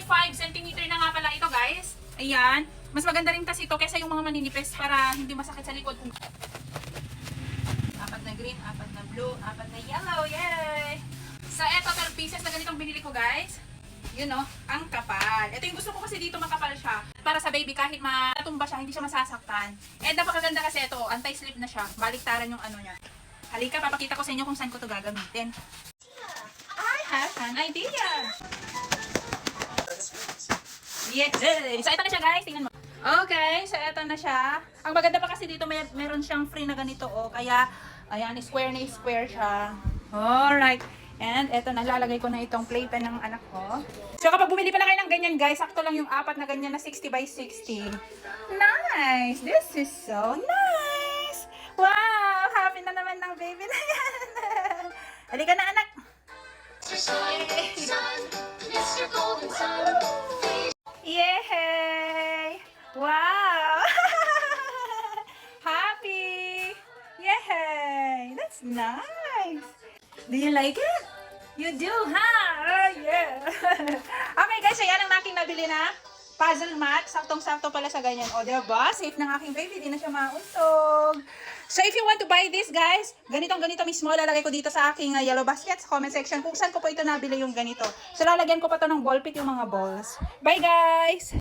cm na nga pala ito, guys. Ayan. Mas maganda rin kasi ito kaysa yung mga maninipis para hindi masakit sa likod. Apat na green, apat na blue, apat na yellow. Yay! So, eto 12 pieces na ganitong binili ko, guys. Yun o, ang kapal. Ito yung gusto ko kasi dito makapal siya. Para sa baby kahit matumba siya, hindi siya masasaktan. And napakaganda kasi ito, anti-slip na siya. Baliktaran yung ano niya. Halika, papakita ko sa inyo kung saan ko ito gagamitin. I have an idea! Yes! So, ito na siya, guys. Tingnan mo. Okay, so ito na siya. Ang maganda pa kasi dito, meron siyang free na ganito o. Kaya, ayan, square na square siya. Alright. And eto, nalalagay ko na itong playpen ng anak ko. So kapag bumili pala kayo ng ganyan, guys, sakto lang yung apat na ganyan na 60 by 60. Nice! This is so nice! Wow! Happy na naman ng baby na yan! Halika na, anak! Yay! Wow! Happy! Yay! That's nice! Do you like it? You do, ha? Oh, yeah. Okay, guys, ayan ang aking nabili na puzzle mat. Saktong-sakto pala sa ganyan. O, diba? Safe ng aking baby. Di na siya mauntog. So, if you want to buy this, guys, ganitong-ganito mismo, lalagay ko dito sa aking yellow basket sa comment section kung saan ko po ito nabili yung ganito. So, lalagyan ko pa to ng ball pit yung mga balls. Bye, guys!